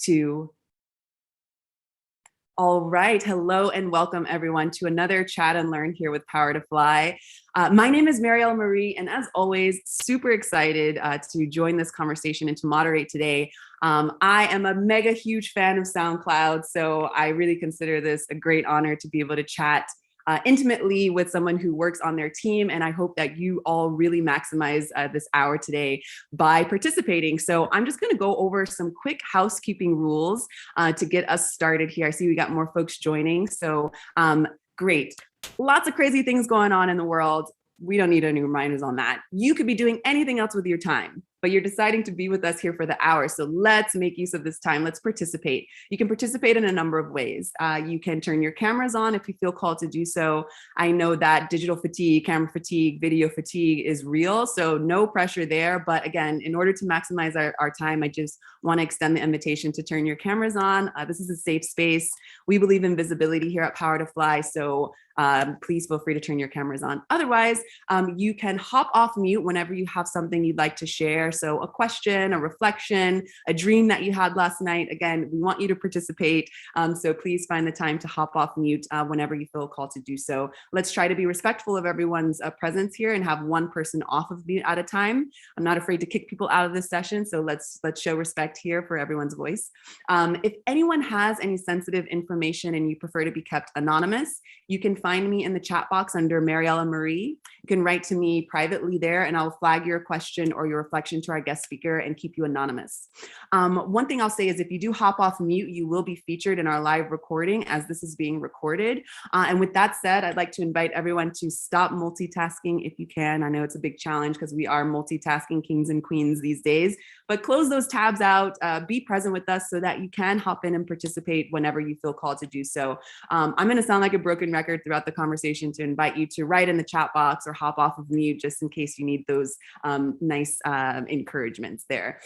2. All right. Hello and welcome everyone to another Chat and Learn here with Power to Fly. My name is Marielle Marie, and as always, super excited to join this conversation and to moderate today. I am a mega huge fan of SoundCloud, so I really consider this a great honor to be able to chat intimately with someone who works on their team. And I hope that you all really maximize this hour today by participating. So I'm just going to go over some quick housekeeping rules to get us started here. I see we got more folks joining. So great. Lots of crazy things going on in the world. We don't need any reminders on that. You could be doing anything else with your time, but you're deciding to be with us here for the hour. So let's make use of this time. Let's participate. You can participate in a number of ways. You can turn your cameras on if you feel called to do so. I know that digital fatigue, camera fatigue, video fatigue is real, so no pressure there. But again, in order to maximize our time, I just want to extend the invitation to turn your cameras on. This is a safe space. We believe in visibility here at Power to Fly, so please feel free to turn your cameras on. Otherwise, you can hop off mute whenever you have something you'd like to share. So a question, a reflection, a dream that you had last night. Again, we want you to participate. So please find the time to hop off mute whenever you feel called to do so. Let's try to be respectful of everyone's presence here and have one person off of mute at a time. I'm not afraid to kick people out of this session. So let's show respect here for everyone's voice. If anyone has any sensitive information and you prefer to be kept anonymous, you can find me in the chat box under Mariella Marie. You can write to me privately there and I'll flag your question or your reflection to our guest speaker and keep you anonymous. One thing I'll say is if you do hop off mute, you will be featured in our live recording as this is being recorded. And with that said, I'd like to invite everyone to stop multitasking if you can. I know it's a big challenge because we are multitasking kings and queens these days, but close those tabs out, be present with us so that you can hop in and participate whenever you feel called to do so. I'm going to sound like a broken record throughout the conversation to invite you to write in the chat box or hop off of mute just in case you need those nice encouragements there.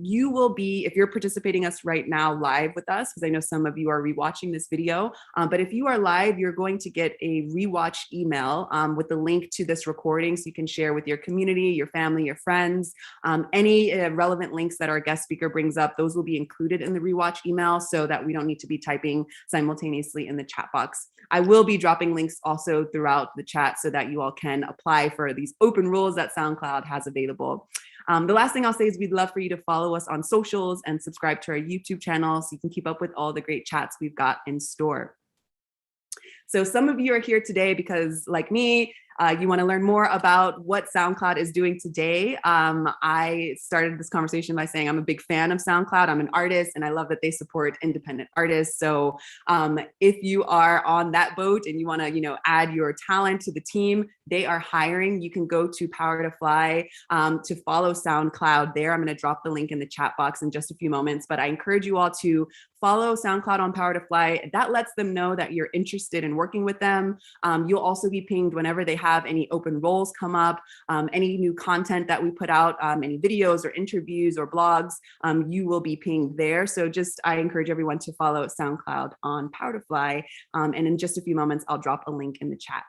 You will be, if you're participating us right now live with us, because I know some of you are rewatching this video, but if you are live, you're going to get a rewatch email with the link to this recording so you can share with your community, your family, your friends. Any relevant links that our guest speaker brings up, those will be included in the rewatch email so that we don't need to be typing simultaneously in the chat box. I will be dropping links also throughout the chat so that you all can apply for these open rules that SoundCloud has available. The last thing I'll say is we'd love for you to follow us on socials and subscribe to our YouTube channel so you can keep up with all the great chats we've got in store. So some of you are here today because, like me, you want to learn more about what SoundCloud is doing today. I started this conversation by saying I'm a big fan of SoundCloud. I'm an artist and I love that they support independent artists. So if you are on that boat and you want to, add your talent to the team, they are hiring. You can go to Power to Fly to follow SoundCloud there. I'm going to drop the link in the chat box in just a few moments, but I encourage you all to follow SoundCloud on Power to Fly. That lets them know that you're interested in working with them. You'll also be pinged whenever they have any open roles come up, any new content that we put out, any videos or interviews or blogs, you will be pinged there. So I encourage everyone to follow SoundCloud on Power to Fly. And in just a few moments, I'll drop a link in the chat.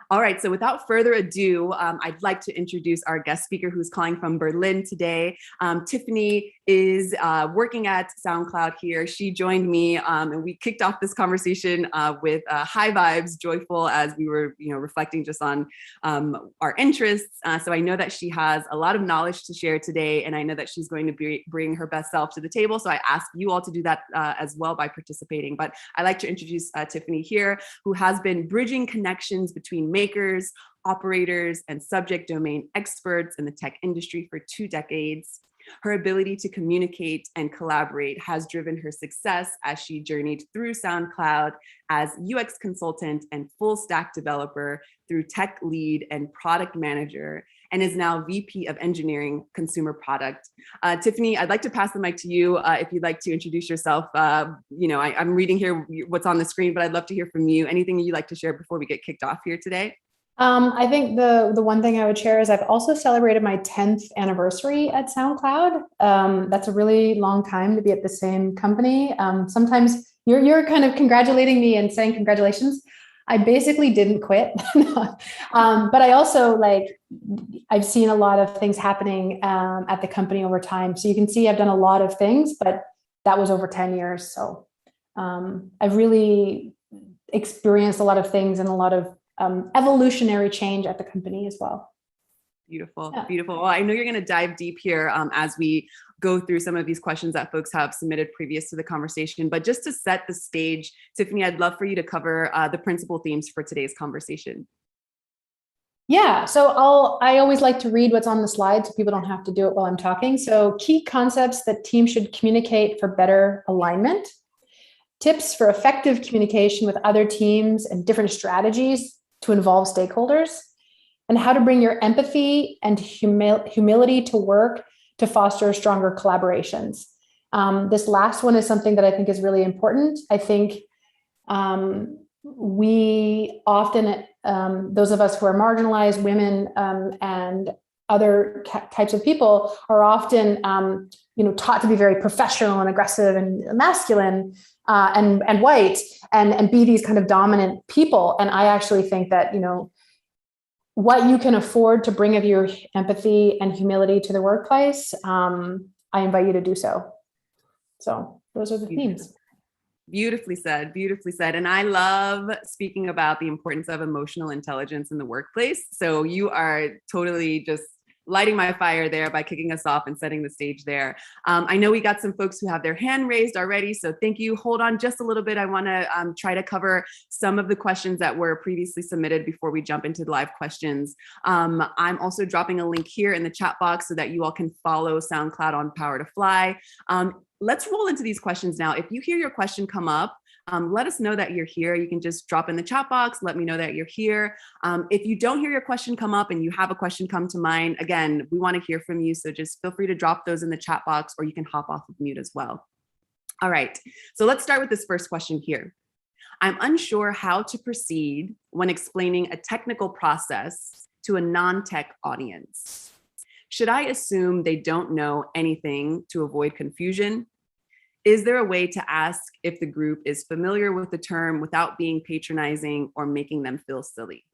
All right, so without further ado, I'd like to introduce our guest speaker who's calling from Berlin today. Tiffany is working at SoundCloud here. She joined me and we kicked off this conversation with high vibes, joyful as we were reflecting just on our interests. So I know that she has a lot of knowledge to share today and I know that she's going to bring her best self to the table. So I ask you all to do that as well by participating. But I'd like to introduce Tiffany here, who has been bridging connections between makers, operators, and subject domain experts in the tech industry for 2 decades. Her ability to communicate and collaborate has driven her success as she journeyed through SoundCloud as UX consultant and full stack developer through tech lead and product manager, and is now VP of Engineering Consumer Product. Tiffany, I'd like to pass the mic to you if you'd like to introduce yourself. I'm reading here what's on the screen, but I'd love to hear from you. Anything you'd like to share before we get kicked off here today? I think the one thing I would share is I've also celebrated my 10th anniversary at SoundCloud. That's a really long time to be at the same company. Sometimes you're kind of congratulating me and saying congratulations. I basically didn't quit. But I also I've seen a lot of things happening at the company over time. So you can see I've done a lot of things, but that was over 10 years. So I've really experienced a lot of things and a lot of evolutionary change at the company as well. Beautiful, Yeah. beautiful. Well, I know you're going to dive deep here as we go through some of these questions that folks have submitted previous to the conversation. But just to set the stage, Tiffany, I'd love for you to cover the principal themes for today's conversation. Yeah, so I always like to read what's on the slide so people don't have to do it while I'm talking. So key concepts that teams should communicate for better alignment, tips for effective communication with other teams and different strategies to involve stakeholders, and how to bring your empathy and humility to work to foster stronger collaborations. This last one is something that I think is really important. I think we often, those of us who are marginalized, women and other types of people, are often taught to be very professional and aggressive and masculine and white and be these kind of dominant people. And I actually think that what you can afford to bring of your empathy and humility to the workplace, I invite you to do so. So those are the themes. Beautifully said, beautifully said. And I love speaking about the importance of emotional intelligence in the workplace. So you are totally just lighting my fire there by kicking us off and setting the stage there. I know we got some folks who have their hand raised already, so thank you. Hold on just a little bit. I want to try to cover some of the questions that were previously submitted before we jump into the live questions. I'm also dropping a link here in the chat box so that you all can follow SoundCloud on Power to Fly. Let's roll into these questions now. If you hear your question come up, let us know that you're here. You can just drop in the chat box, let me know that you're here. If you don't hear your question come up and you have a question come to mind, again, we want to hear from you. So just feel free to drop those in the chat box, or you can hop off of mute as well. All right, so let's start with this first question here. I'm unsure how to proceed when explaining a technical process to a non-tech audience. Should I assume they don't know anything to avoid confusion? Is there a way to ask if the group is familiar with the term without being patronizing or making them feel silly?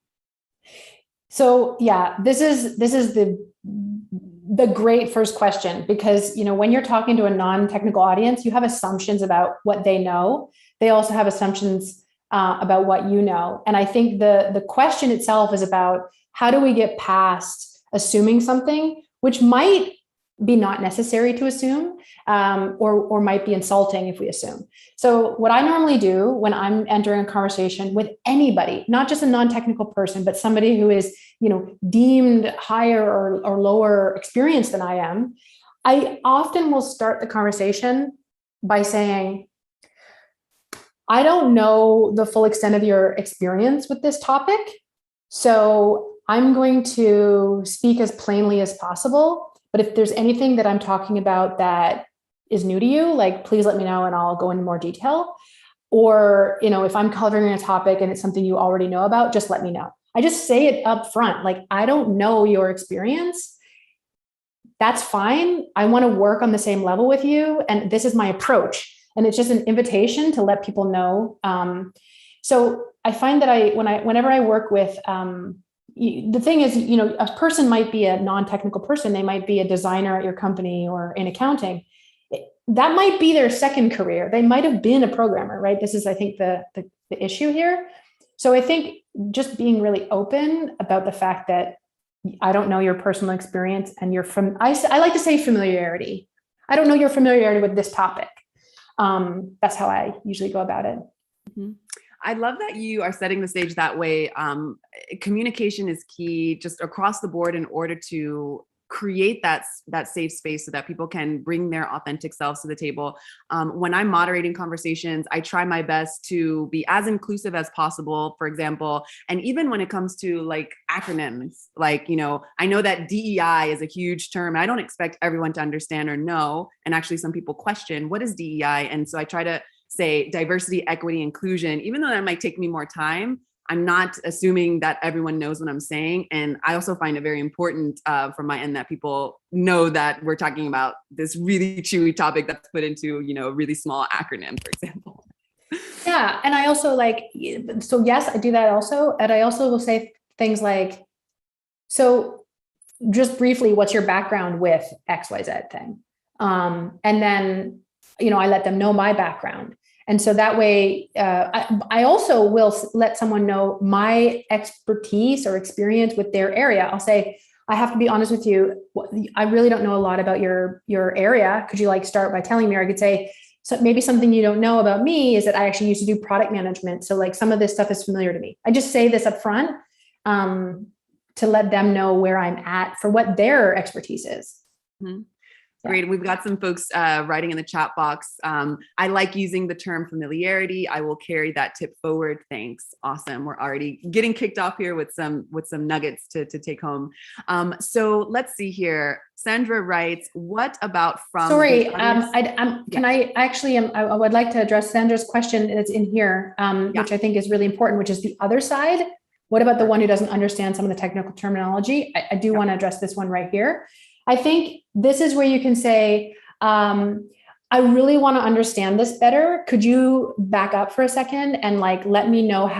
So yeah, this is the great first question, because when you're talking to a non-technical audience, you have assumptions about what they know. They also have assumptions about what you know. And I think the question itself is about how do we get past assuming something, which might be not necessary to assume, or might be insulting if we assume. So what I normally do when I'm entering a conversation with anybody, not just a non-technical person, but somebody who is, deemed higher or lower experienced than I am, I often will start the conversation by saying, I don't know the full extent of your experience with this topic, so I'm going to speak as plainly as possible. But if there's anything that I'm talking about that is new to you, please let me know and I'll go into more detail. Or, if I'm covering a topic and it's something you already know about, just let me know. I just say it up front. I don't know your experience. That's fine. I want to work on the same level with you. And this is my approach. And it's just an invitation to let people know. So I find that whenever I work with, the thing is, a person might be a non-technical person. They might be a designer at your company or in accounting. That might be their second career. They might have been a programmer, right? This is, I think, the issue here. So I think just being really open about the fact that I don't know your personal experience and you're I like to say familiarity. I don't know your familiarity with this topic. That's how I usually go about it. Mm-hmm. I love that you are setting the stage that way. Communication is key just across the board in order to create that safe space so that people can bring their authentic selves to the table. When I'm moderating conversations, I try my best to be as inclusive as possible, for example. And even when it comes to acronyms, I know that DEI is a huge term. I don't expect everyone to understand or know. And actually some people question, what is DEI? And so I try to say diversity, equity, inclusion, even though that might take me more time. I'm not assuming that everyone knows what I'm saying. And I also find it very important from my end that people know that we're talking about this really chewy topic that's put into, a really small acronym, for example. Yeah. And I also like, so yes, I do that also. And I also will say things like, so just briefly, what's your background with XYZ thing? And then, I let them know my background. And so that way, I also will let someone know my expertise or experience with their area. I'll say, I have to be honest with you. I really don't know a lot about your area. Could you like start by telling me? Or I could say, so maybe something you don't know about me is that I actually used to do product management. So like some of this stuff is familiar to me. I just say this up front to let them know where I'm at for what their expertise is. Mm-hmm. Great. We've got some folks writing in the chat box. I like using the term familiarity. I will carry that tip forward. Thanks. Awesome. We're already getting kicked off here with some nuggets to take home. So let's see here. Sandra writes, "What about from?" Sorry, I would like to address Sandra's question. It's in here, which I think is really important, which is the other side. What about the one who doesn't understand some of the technical terminology? I do want to address this one right here. I think this is where you can say, I really want to understand this better. Could you back up for a second and like, let me know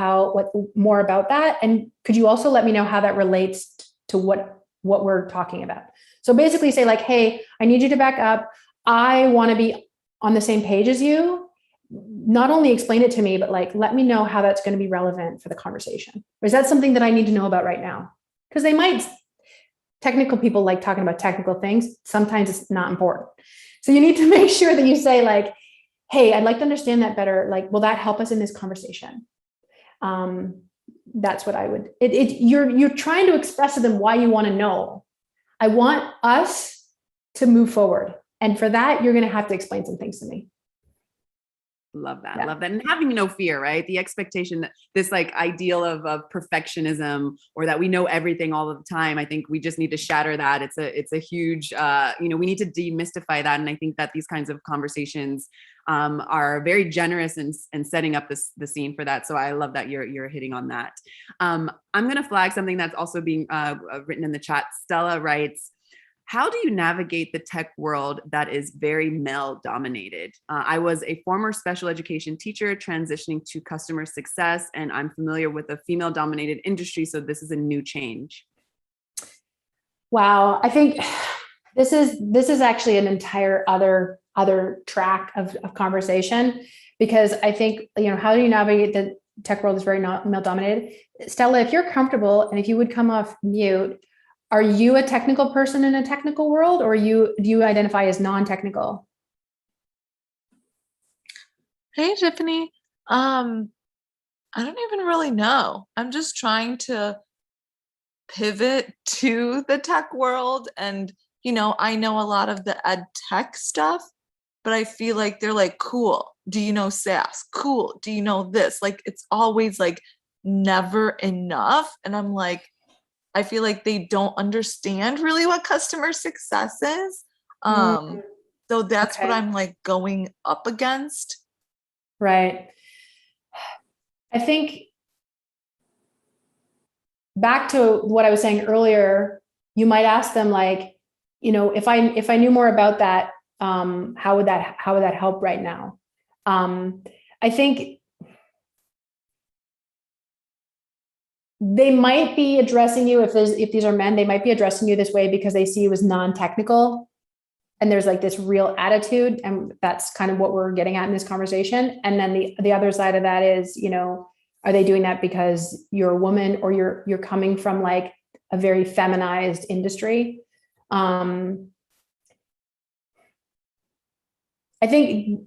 more about that? And could you also let me know how that relates to what we're talking about? So basically say like, hey, I need you to back up. I want to be on the same page as you. Not only explain it to me, but like, let me know how that's going to be relevant for the conversation. Or is that something that I need to know about right now? Because technical people like talking about technical things. Sometimes it's not important. So you need to make sure that you say like, hey, I'd like to understand that better. Like, will that help us in this conversation? That's what I would, you're trying to express to them why you want to know. I want us to move forward. And for that, you're going to have to explain some things to me. Love that. Yeah. Love that. And having no fear, right? The expectation that this like ideal of perfectionism or that we know everything all of the time. I think we just need to shatter that. It's a huge, we need to demystify that. And I think that these kinds of conversations are very generous in setting up the scene for that. So I love that you're hitting on that. I'm going to flag something that's also being written in the chat. Stella writes, "How do you navigate the tech world that is very male dominated? I was a former special education teacher transitioning to customer success, and I'm familiar with a female dominated industry. So this is a new change." Wow. I think this is actually an entire other track of conversation, because I think, how do you navigate the tech world is very male dominated? Stella, if you're comfortable and if you would come off mute, are you a technical person in a technical world, or do you identify as non-technical? Hey, Tiffany. I don't even really know. I'm just trying to pivot to the tech world. And, I know a lot of the ed tech stuff, but I feel like they're like, cool. Do you know SaaS? Cool. Do you know this? Like, it's always like never enough. And I'm like, I feel like they don't understand really what customer success is. So that's what I'm like going up against. Right. I think back to what I was saying earlier, you might ask them like, if I knew more about that, how would that help right now? I think they might be addressing you, if these are men, they might be addressing you this way because they see you as non-technical, and there's like this real attitude, and that's kind of what we're getting at in this conversation. And then the other side of that is, are they doing that because you're a woman, or you're coming from like a very feminized industry? I think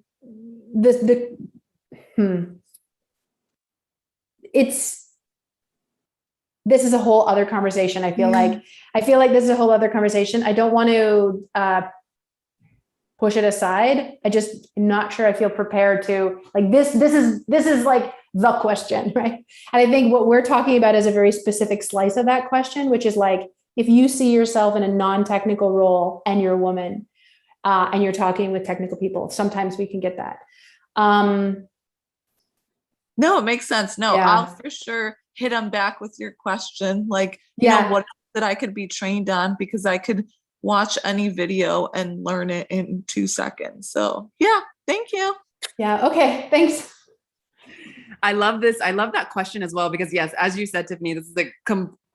this is a whole other conversation. I feel like this is a whole other conversation. I don't want to push it aside. I just not sure I feel prepared to like this. This is like the question, right? And I think what we're talking about is a very specific slice of that question, which is like, if you see yourself in a non-technical role and you're a woman and you're talking with technical people, sometimes we can get that. No, it makes sense. No, yeah. I'll for sure hit them back with your question. Like, you know, what that I could be trained on, because I could watch any video and learn it in 2 seconds. So yeah, thank you. Yeah. Okay. Thanks. I love this. I love that question as well, because yes, as you said, Tiffany, this is a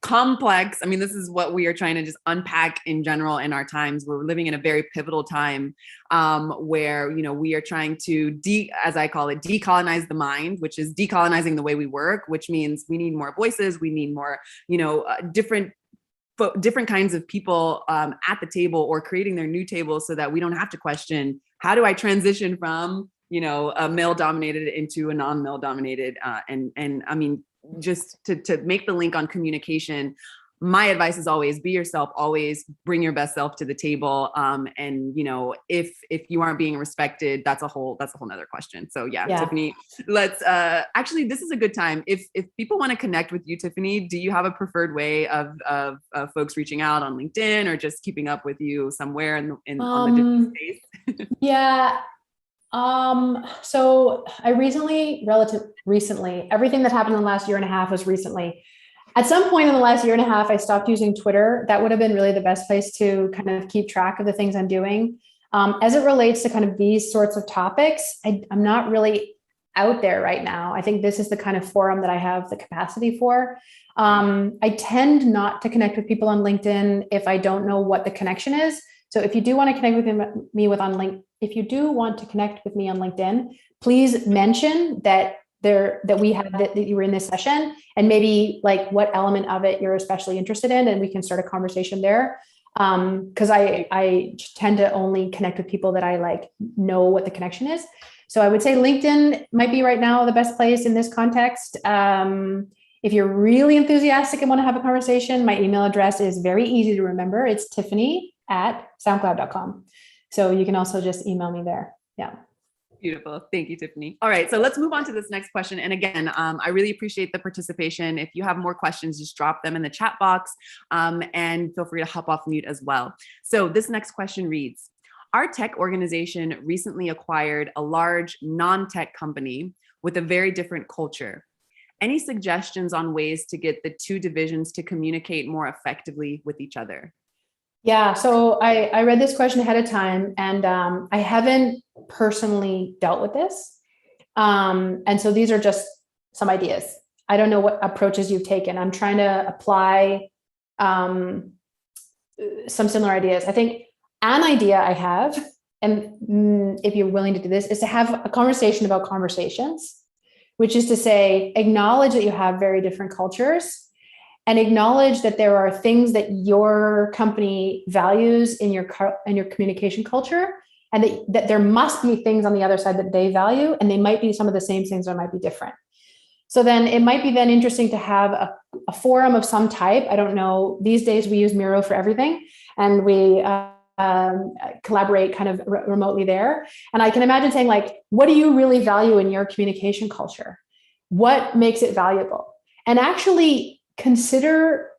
complex. I mean, this is what we are trying to just unpack in general in our times. We're living in a very pivotal time where, we are trying to as I call it, decolonize the mind, which is decolonizing the way we work, which means we need more voices. We need more, different kinds of people at the table, or creating their new tables, so that we don't have to question, how do I transition from a male dominated into a non-male dominated, and I mean, just to make the link on communication, my advice is always be yourself, always bring your best self to the table. And if you aren't being respected, that's a whole nother question. So yeah. Tiffany, let's actually, this is a good time. If people want to connect with you, Tiffany, do you have a preferred way of folks reaching out on LinkedIn, or just keeping up with you somewhere on the digital space? Yeah. So relative recently, everything that happened in the last year and a half was recently. At some point in the last year and a half, I stopped using Twitter. That would have been really the best place to kind of keep track of the things I'm doing. As it relates to kind of these sorts of topics, I'm not really out there right now. I think this is the kind of forum that I have the capacity for. I tend not to connect with people on LinkedIn if I don't know what the connection is. So if you do want to connect with me if you do want to connect with me on LinkedIn, please mention that you were in this session, and maybe like what element of it you're especially interested in, and we can start a conversation there. Because I tend to only connect with people that I like know what the connection is. So I would say LinkedIn might be right now the best place in this context. If you're really enthusiastic and want to have a conversation, my email address is very easy to remember. It's Tiffany@SoundCloud.com. So you can also just email me there. Yeah. Beautiful. Thank you, Tiffany. All right, so let's move on to this next question. And again, I really appreciate the participation. If you have more questions, just drop them in the chat box, and feel free to hop off mute as well. So this next question reads, our tech organization recently acquired a large non-tech company with a very different culture. Any suggestions on ways to get the two divisions to communicate more effectively with each other? Yeah, so I read this question ahead of time, and I haven't personally dealt with this. And so these are just some ideas. I don't know what approaches you've taken. I'm trying to apply some similar ideas. I think an idea I have, and if you're willing to do this, is to have a conversation about conversations, which is to say, acknowledge that you have very different cultures, and acknowledge that there are things that your company values in your communication culture, and that there must be things on the other side that they value, and they might be some of the same things or might be different. So then it might be then interesting to have a forum of some type. I don't know. These days we use Miro for everything, and we collaborate kind of remotely there. And I can imagine saying, like, what do you really value in your communication culture? What makes it valuable? And actually consider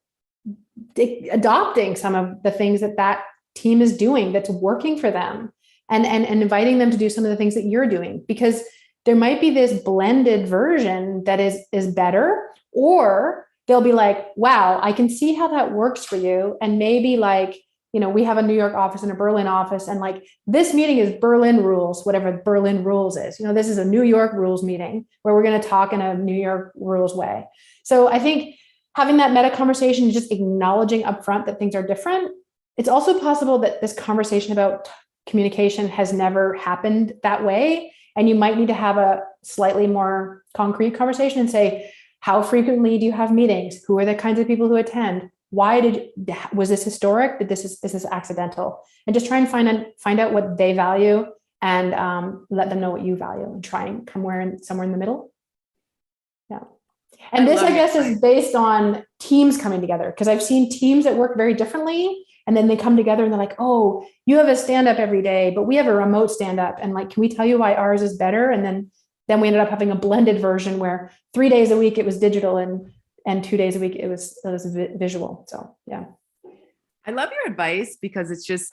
adopting some of the things that team is doing that's working for them, and inviting them to do some of the things that you're doing, because there might be this blended version that is better, or they'll be like, wow, I can see how that works for you. And maybe like, we have a New York office and a Berlin office, and like this meeting is Berlin rules, whatever Berlin rules is. This is a New York rules meeting where we're going to talk in a New York rules way. So I think having that meta conversation, just acknowledging upfront that things are different. It's also possible that this conversation about communication has never happened that way. And you might need to have a slightly more concrete conversation and say, how frequently do you have meetings? Who are the kinds of people who attend? Was this historic? Is this accidental? And just try and find out what they value, and let them know what you value, and try and come somewhere in the middle. Yeah. And this, I guess, is based on teams coming together, because I've seen teams that work very differently, and then they come together and they're like, oh, you have a stand-up every day, but we have a remote stand-up. And like, can we tell you why ours is better? And then we ended up having a blended version where 3 days a week it was digital, and 2 days a week it was visual. So yeah. I love your advice, because it's just,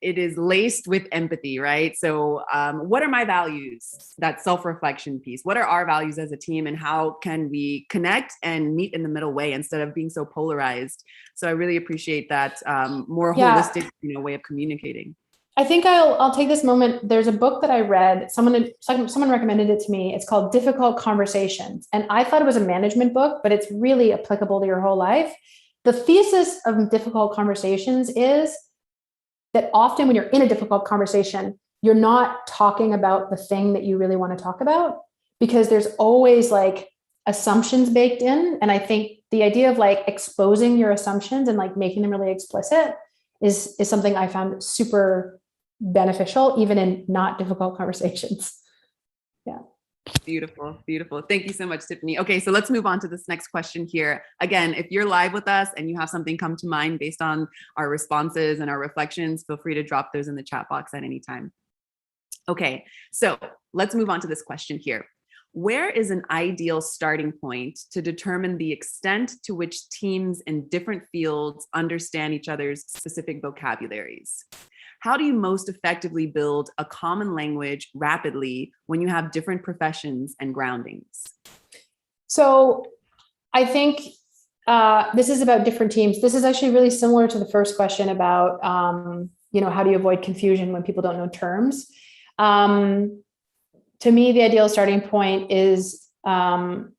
it is laced with empathy, right? So what are my values? That self-reflection piece. What are our values as a team, and how can we connect and meet in the middle way instead of being so polarized? So I really appreciate that more holistic way of communicating. I think I'll take this moment. There's a book that I read. Someone recommended it to me. It's called Difficult Conversations. And I thought it was a management book, but it's really applicable to your whole life. The thesis of Difficult Conversations is that often when you're in a difficult conversation, you're not talking about the thing that you really want to talk about, because there's always like assumptions baked in. And I think the idea of like exposing your assumptions and like making them really explicit is something I found super beneficial, even in not difficult conversations. Yeah. Beautiful, beautiful. Thank you so much, Tiffany. Okay, so let's move on to this next question here. Again, if you're live with us and you have something come to mind based on our responses and our reflections, feel free to drop those in the chat box at any time. Okay, so let's move on to this question here. Where is an ideal starting point to determine the extent to which teams in different fields understand each other's specific vocabularies? How do you most effectively build a common language rapidly when you have different professions and groundings? So I think this is about different teams. This is actually really similar to the first question about, how do you avoid confusion when people don't know terms? To me, the ideal starting point is, I'm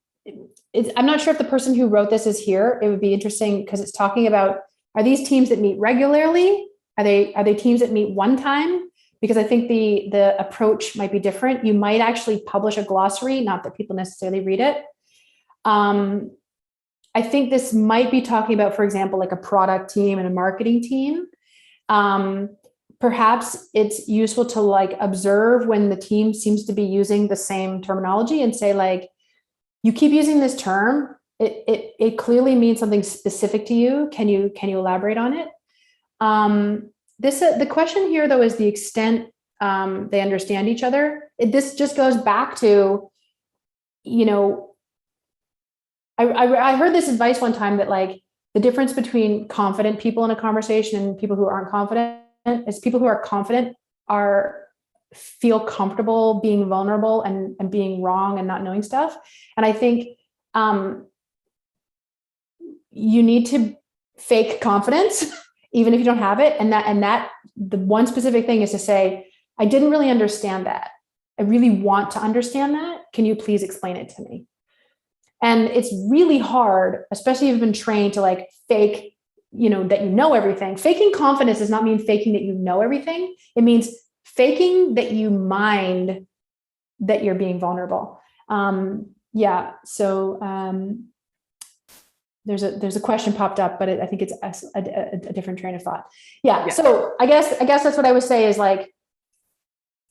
not sure if the person who wrote this is here. It would be interesting because it's talking about, are these teams that meet regularly? Are they teams that meet one time? Because I think the approach might be different. You might actually publish a glossary, not that people necessarily read it. I think this might be talking about, for example, like a product team and a marketing team. Perhaps it's useful to like observe when the team seems to be using the same terminology and say like, you keep using this term. It clearly means something specific to you. Can you elaborate on it? The question here though is the extent they understand each other. This just goes back to, I heard this advice one time that like the difference between confident people in a conversation and people who aren't confident is people who are confident feel comfortable being vulnerable and being wrong and not knowing stuff. And I think you need to fake confidence even if you don't have it. And that the one specific thing is to say, I didn't really understand that. I really want to understand that. Can you please explain it to me? And it's really hard, especially if you've been trained to like fake, that you know everything. Faking confidence does not mean faking that you know everything. It means faking that you mind that you're being vulnerable. There's a question popped up, but I think it's a different train of thought. Yeah. So I guess that's what I would say is like,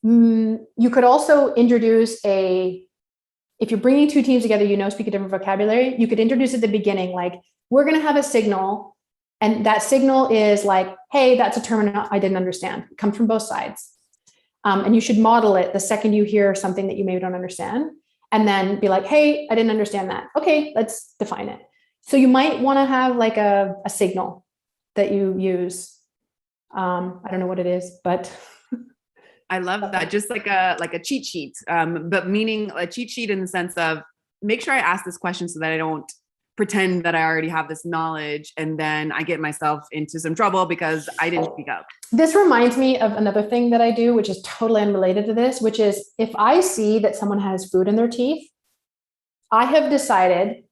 you could also introduce if you're bringing two teams together, speak a different vocabulary, you could introduce at the beginning, like, we're going to have a signal. And that signal is like, hey, that's a term I didn't understand. It comes from both sides. And you should model it the second you hear something that you maybe don't understand. And then be like, hey, I didn't understand that. Okay, let's define it. So you might want to have like a signal that you use. I don't know what it is, but I love that. Just like a cheat sheet, but meaning a cheat sheet in the sense of make sure I ask this question so that I don't pretend that I already have this knowledge and then I get myself into some trouble because I didn't speak up. This reminds me of another thing that I do, which is totally unrelated to this, which is if I see that someone has food in their teeth, I have decided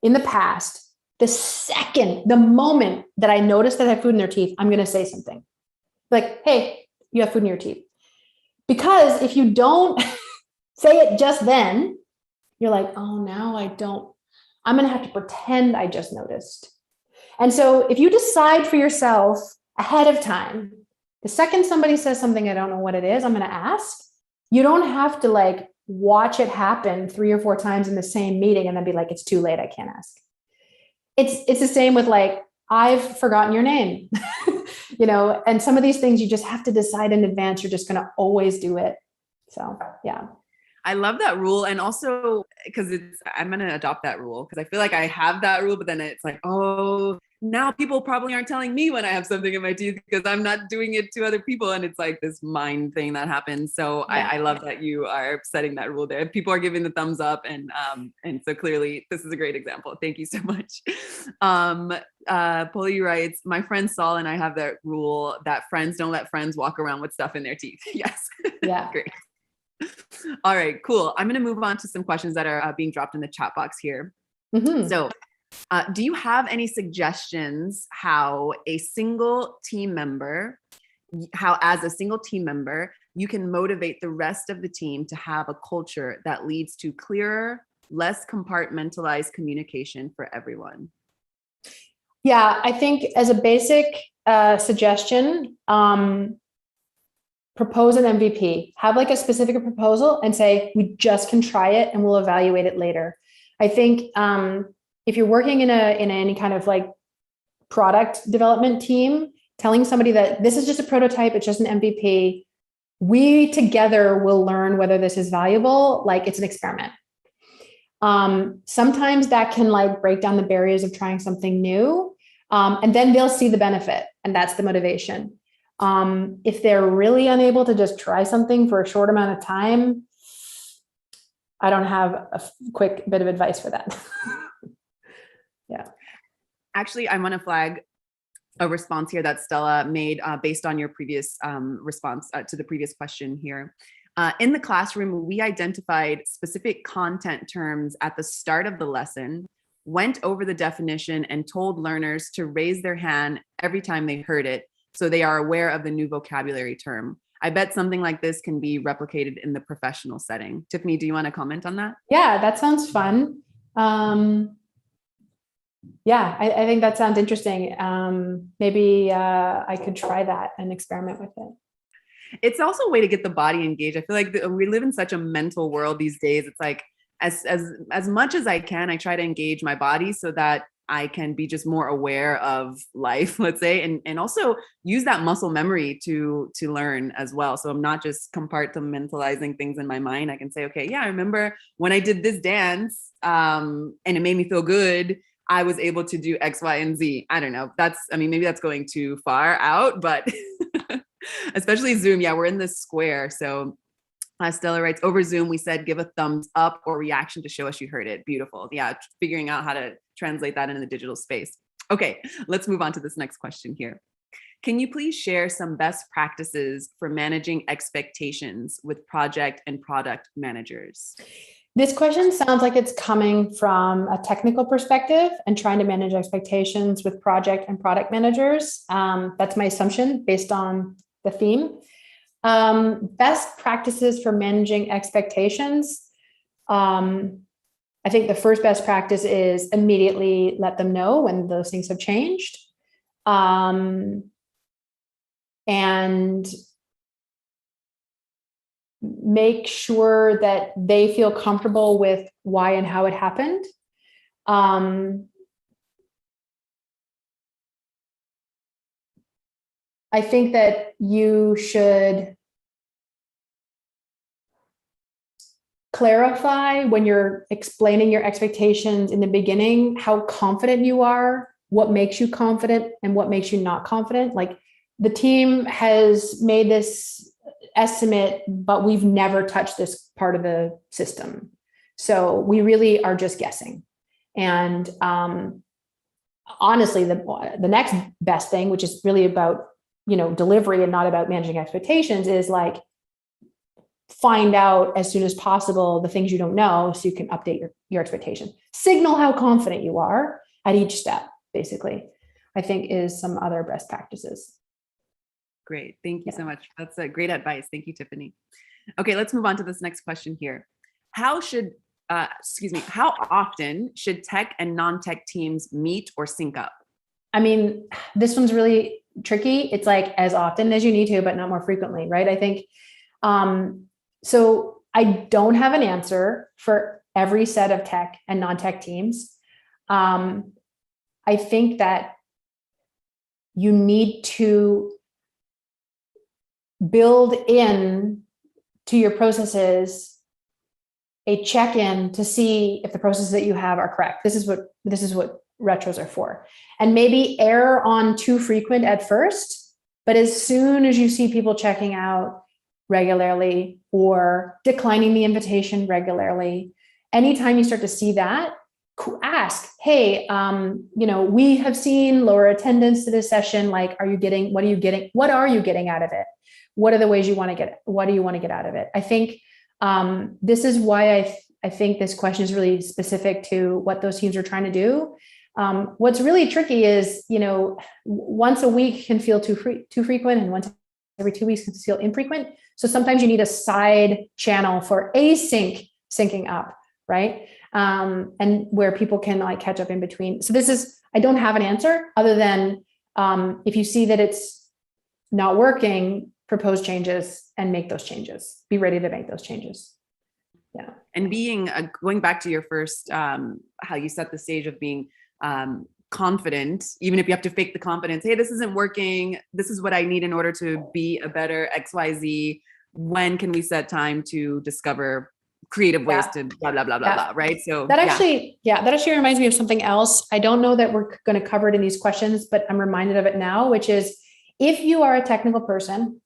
in the past, the moment that I notice that I have food in their teeth, I'm going to say something like, hey, you have food in your teeth. Because if you don't say it just then, you're like, oh, now I'm going to have to pretend I just noticed. And so if you decide for yourself ahead of time, the second somebody says something, I don't know what it is, I'm going to ask. You don't have to like watch it happen 3 or 4 times in the same meeting and then be like, it's too late, I can't ask. It's the same with like, I've forgotten your name, and some of these things you just have to decide in advance. You're just going to always do it. So, yeah. I love that rule. And also because I'm going to adopt that rule because I feel like I have that rule, but then it's like, oh, now people probably aren't telling me when I have something in my teeth because I'm not doing it to other people. And it's like this mind thing that happens. So Yeah. I love that you are setting that rule there. People are giving the thumbs up. And so clearly this is a great example. Thank you so much. Polly writes, my friend Saul and I have that rule that friends don't let friends walk around with stuff in their teeth. Yes. Yeah. Great. All right, cool. I'm going to move on to some questions that are being dropped in the chat box here. Mm-hmm. So do you have any suggestions how as a single team member, you can motivate the rest of the team to have a culture that leads to clearer, less compartmentalized communication for everyone? Yeah, I think as a basic suggestion, propose an MVP. Have like a specific proposal and say, we just can try it and we'll evaluate it later. I think if you're working in any kind of like product development team, telling somebody that this is just a prototype, it's just an MVP, we together will learn whether this is valuable, like it's an experiment. Sometimes that can like break down the barriers of trying something new. And then they'll see the benefit, and that's the motivation. If they're really unable to just try something for a short amount of time, I don't have a quick bit of advice for that. Yeah. Actually, I want to flag a response here that Stella made based on your previous response to the previous question here. In the classroom, we identified specific content terms at the start of the lesson, went over the definition, and told learners to raise their hand every time they heard it, so they are aware of the new vocabulary term. I bet something like this can be replicated in the professional setting. Tiffany, do you want to comment on that? Yeah, that sounds fun. Yeah, I think that sounds interesting. Maybe I could try that and experiment with it. It's also a way to get the body engaged. I feel like we live in such a mental world these days. It's like as much as I can, I try to engage my body so that I can be just more aware of life, let's say, and also use that muscle memory to learn as well. So I'm not just compartmentalizing things in my mind. I can say, okay, yeah, I remember when I did this dance and it made me feel good. I was able to do X, Y, and Z. I don't know. Maybe that's going too far out, but especially Zoom. Yeah, we're in this square. So Stella writes, over Zoom, we said, give a thumbs up or reaction to show us you heard it. Beautiful. Yeah, figuring out how to translate that into the digital space. Okay, let's move on to this next question here. Can you please share some best practices for managing expectations with project and product managers? This question sounds like it's coming from a technical perspective and trying to manage expectations with project and product managers. That's my assumption based on the theme. Best practices for managing expectations. I think the first best practice is immediately let them know when those things have changed. And make sure that they feel comfortable with why and how it happened. I think that you should clarify when you're explaining your expectations in the beginning, how confident you are, what makes you confident and what makes you not confident. Like the team has made this estimate, but we've never touched this part of the system. So we really are just guessing. And honestly, the next best thing, which is really about, delivery and not about managing expectations, is like find out as soon as possible the things you don't know so you can update your expectation. Signal how confident you are at each step, basically, I think is some other best practices. Great. Thank you so much. That's a great advice. Thank you, Tiffany. Okay, let's move on to this next question here. How often should tech and non-tech teams meet or sync up? I mean, this one's really tricky. It's like as often as you need to, but not more frequently, right? I think, so I don't have an answer for every set of tech and non-tech teams. I think that you need to build in to your processes a check-in to see if the processes that you have are correct. This is what retros are for. And maybe err on too frequent at first, but as soon as you see people checking out regularly or declining the invitation regularly, anytime you start to see that, ask, hey, we have seen lower attendance to this session. Like, what are you getting out of it? What are the ways you want to get, what do you want to get out of it? I think this is why I think this question is really specific to what those teams are trying to do. What's really tricky is, once a week can feel too frequent, and once every 2 weeks can feel infrequent. So sometimes you need a side channel for async syncing up, right? And where people can like catch up in between. So I don't have an answer other than if you see that it's not working, propose changes and make those changes. Be ready to make those changes. Yeah. And going back to your first, how you set the stage of being confident, even if you have to fake the confidence, hey, this isn't working. This is what I need in order to be a better XYZ. When can we set time to discover creative ways to blah, blah, blah, blah, blah, right? So that actually reminds me of something else. I don't know that we're going to cover it in these questions, but I'm reminded of it now, which is if you are a technical person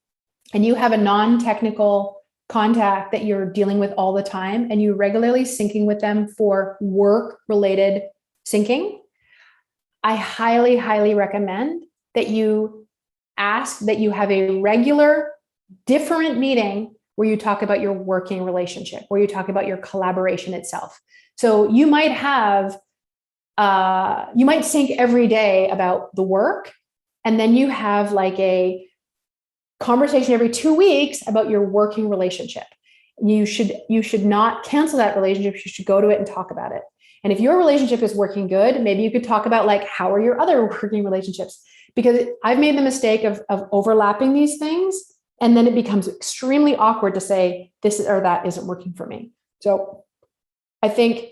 and you have a non-technical contact that you're dealing with all the time and you regularly syncing with them for work-related syncing, I highly, highly recommend that you ask that you have a regular, different meeting where you talk about your working relationship, where you talk about your collaboration itself. So you might sync every day about the work, and then you have like a conversation every 2 weeks about your working relationship. You should not cancel that relationship. You should go to it and talk about it. And if your relationship is working good, maybe you could talk about like, how are your other working relationships? Because I've made the mistake of overlapping these things. And then it becomes extremely awkward to say this or that isn't working for me. So I think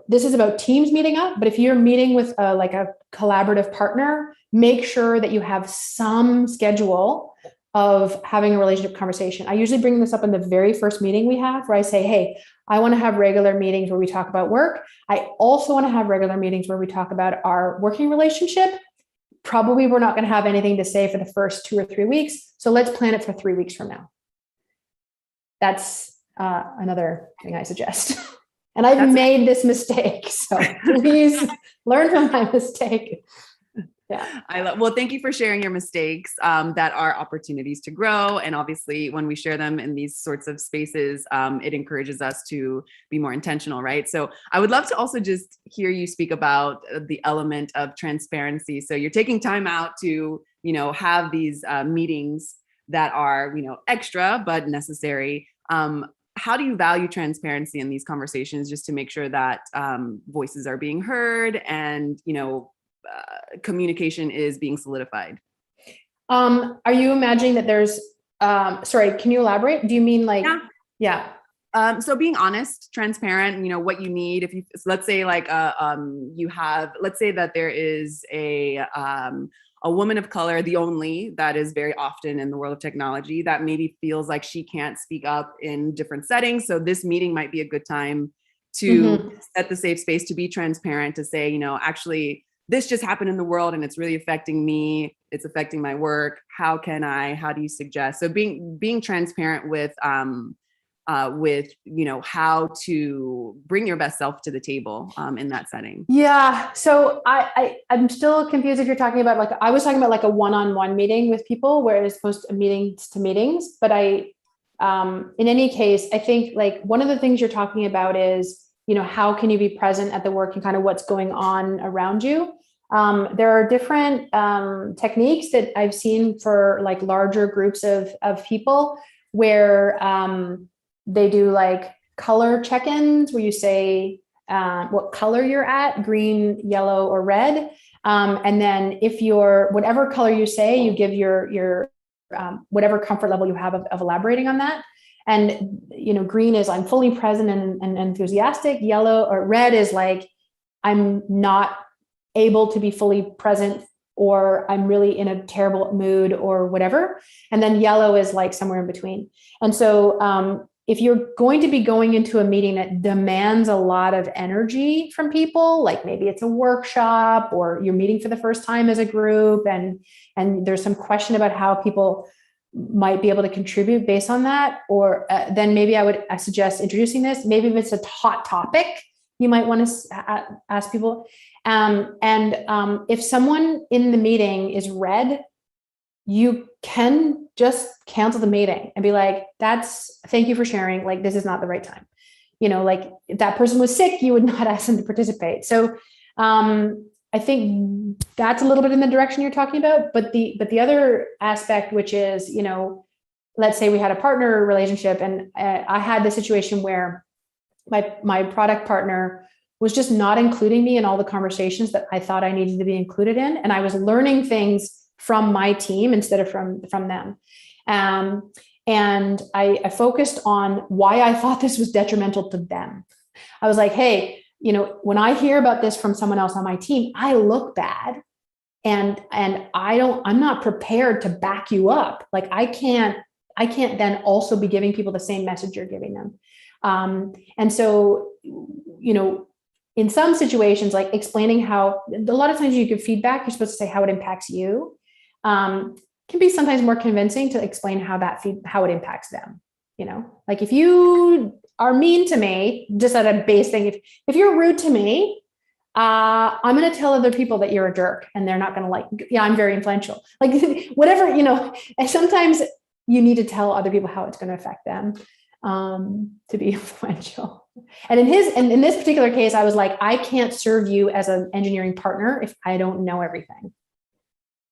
this is about teams meeting up, but if you're meeting with a collaborative partner, make sure that you have some schedule of having a relationship conversation. I usually bring this up in the very first meeting we have, where I say, hey, I want to have regular meetings where we talk about work. I also want to have regular meetings where we talk about our working relationship. Probably we're not going to have anything to say for the first 2 or 3 weeks. So let's plan it for 3 weeks from now. That's another thing I suggest. And I've made this mistake. So please learn from my mistake. Yeah. Well, thank you for sharing your mistakes that are opportunities to grow. And obviously when we share them in these sorts of spaces, it encourages us to be more intentional, right? So I would love to also just hear you speak about the element of transparency. So you're taking time out to, have these meetings that are, extra, but necessary. How do you value transparency in these conversations just to make sure that voices are being heard and, communication is being solidified? Are you imagining that there's, sorry, can you elaborate? Do you mean like, yeah. So being honest, transparent, what you need. If you, let's say like, let's say that there is a woman of color, the only that is very often in the world of technology that maybe feels like she can't speak up in different settings. So this meeting might be a good time to set the safe space to be transparent, to say, actually, this just happened in the world and it's really affecting me. It's affecting my work. How do you suggest? So being transparent with how to bring your best self to the table in that setting. Yeah. So I'm still confused if you're talking about I was talking about like a one-on-one meeting with people where it's supposed to meetings to meetings, but in any case, I think like one of the things you're talking about is, how can you be present at the work and kind of what's going on around you? There are different techniques that I've seen for like larger groups of people where they do like color check-ins where you say what color you're at, green, yellow, or red. And then if whatever color you say, you give your whatever comfort level you have of elaborating on that. And, green is I'm fully present and enthusiastic. Yellow or red is like, I'm not able to be fully present, or I'm really in a terrible mood or whatever. And then yellow is like somewhere in between. And so if you're going to be going into a meeting that demands a lot of energy from people, like maybe it's a workshop or you're meeting for the first time as a group, and there's some question about how people might be able to contribute based on that, or then maybe I suggest introducing this. Maybe if it's a hot topic, you might want to ask people. If someone in the meeting is red, you can just cancel the meeting and be like, thank you for sharing. Like, this is not the right time. Like if that person was sick, you would not ask them to participate. So I think that's a little bit in the direction you're talking about. But the other aspect, which is, let's say we had a partner relationship, and I had the situation where my product partner was just not including me in all the conversations that I thought I needed to be included in. And I was learning things from my team instead of from them. And I focused on why I thought this was detrimental to them. I was like, hey, when I hear about this from someone else on my team, I look bad, and I'm not prepared to back you up. Like I can't then also be giving people the same message you're giving them. And so, in some situations, like explaining how, a lot of times you give feedback, you're supposed to say how it impacts you. Can be sometimes more convincing to explain how it impacts them. Like if you are mean to me, just at a base thing, if you're rude to me, I'm going to tell other people that you're a jerk, and they're not going to I'm very influential, like whatever, and sometimes you need to tell other people how it's going to affect them, to be influential. And in this particular case, I was like, I can't serve you as an engineering partner if I don't know everything.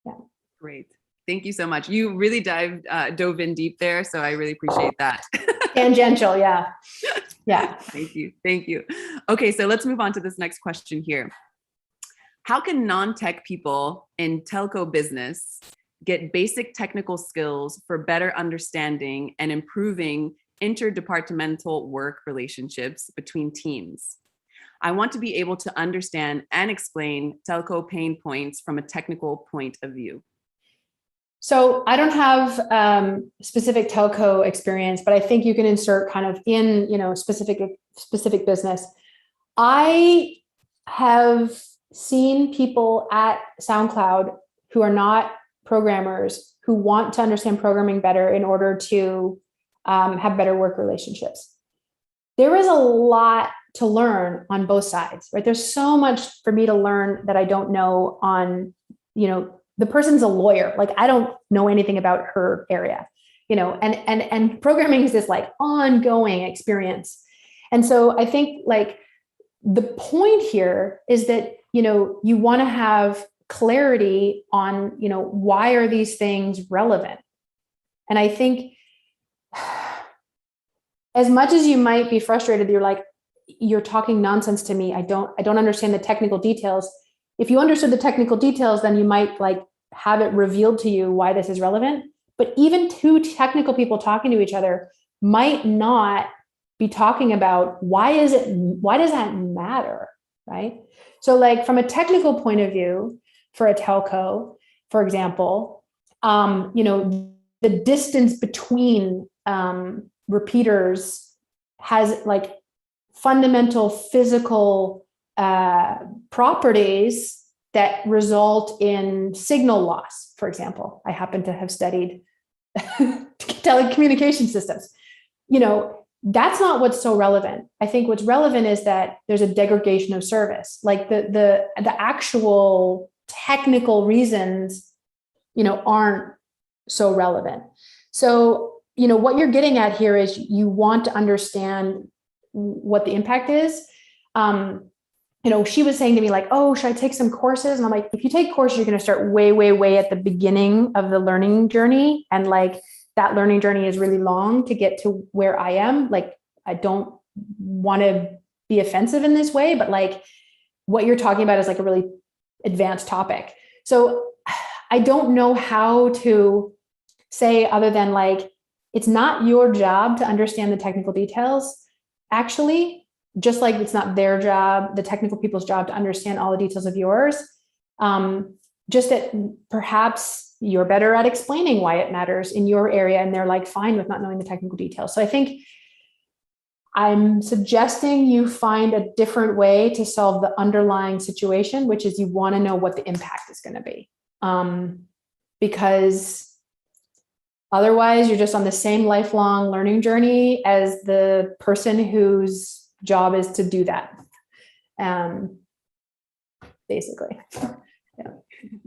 Yeah. Great. Thank you so much. You really dove in deep there. So I really appreciate that. Tangential. Yeah. Yeah. Thank you. Thank you. Okay. So let's move on to this next question here. How can non-tech people in telco business get basic technical skills for better understanding and improving interdepartmental work relationships between teams? I want to be able to understand and explain telco pain points from a technical point of view. So I don't have specific telco experience, but I think you can insert kind of in, specific business. I have seen people at SoundCloud who are not programmers, who want to understand programming better in order to have better work relationships. There is a lot to learn on both sides, right? There's so much for me to learn that I don't know on, the person's a lawyer. Like I don't know anything about her area, and programming is this like ongoing experience. And so I think like the point here is that, you want to have clarity on, why are these things relevant? And I think as much as you might be frustrated, you're talking nonsense to me. I don't understand the technical details. If you understood the technical details, then you might like have it revealed to you why this is relevant. But even two technical people talking to each other might not be talking about why does that matter, right? So like from a technical point of view, for a telco, for example, the distance between repeaters has like fundamental physical properties that result in signal loss. For example, I happen to have studied telecommunication systems. That's not what's so relevant. I think what's relevant is that there's a degradation of service. Like the actual technical reasons, aren't so relevant. So, what you're getting at here is you want to understand what the impact is. She was saying to me like, oh, should I take some courses? And I'm like, if you take courses, you're going to start way, way, way at the beginning of the learning journey. And like that learning journey is really long to get to where I am. Like, I don't want to be offensive in this way, but like what you're talking about is like a really advanced topic. So I don't know how to say other than like, it's not your job to understand the technical details. Actually, just like it's not their job, the technical people's job to understand all the details of yours. Just that perhaps you're better at explaining why it matters in your area, and they're like fine with not knowing the technical details. So I think I'm suggesting you find a different way to solve the underlying situation, which is you want to know what the impact is going to be. Because otherwise you're just on the same lifelong learning journey as the person whose job is to do that. Basically. Yeah.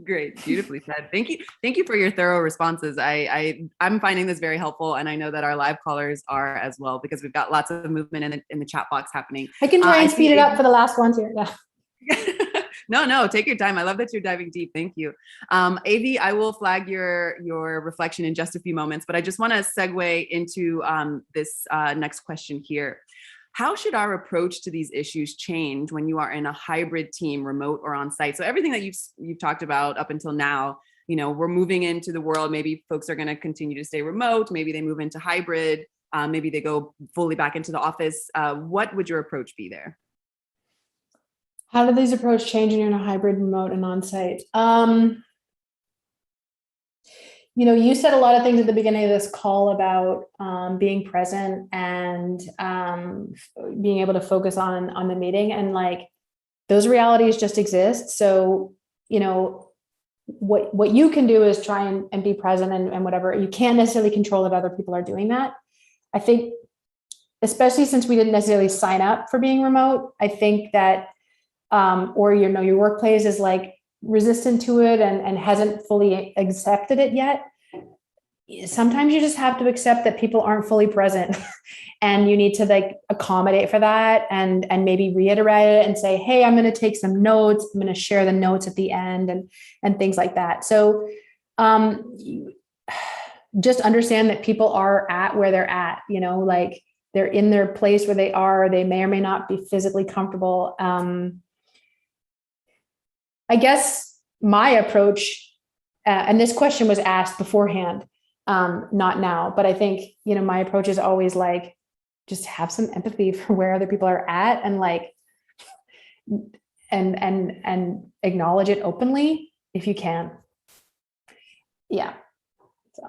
Great. Beautifully said. Thank you. Thank you for your thorough responses. I'm finding this very helpful, and I know that our live callers are as well, because we've got lots of movement in the chat box happening. I can try and speed it up for the last ones here. Yeah. No, take your time. I love that you're diving deep. Thank you. AV, I will flag your reflection in just a few moments, but I just want to segue into this next question here. How should our approach to these issues change when you are in a hybrid team, remote or on site? So everything that you've talked about up until now, we're moving into the world. Maybe folks are going to continue to stay remote. Maybe they move into hybrid. Maybe they go fully back into the office. What would your approach be there? How do these approach change when you're in a hybrid, remote, and on-site? You said a lot of things at the beginning of this call about being present and being able to focus on the meeting, and like those realities just exist. So, what you can do is try and be present and whatever. You can't necessarily control if other people are doing that. I think, especially since we didn't necessarily sign up for being remote, I think that or your workplace is like resistant to it and hasn't fully accepted it yet. Sometimes you just have to accept that people aren't fully present and you need to like accommodate for that and maybe reiterate it and say, hey, I'm going to take some notes. I'm going to share the notes at the end and things like that. So just understand that people are at where they're at, like they're in their place where they are. They may or may not be physically comfortable. I guess my approach, and this question was asked beforehand, not now, but I think, my approach is always like, just have some empathy for where other people are at and like, and acknowledge it openly if you can. Yeah. So.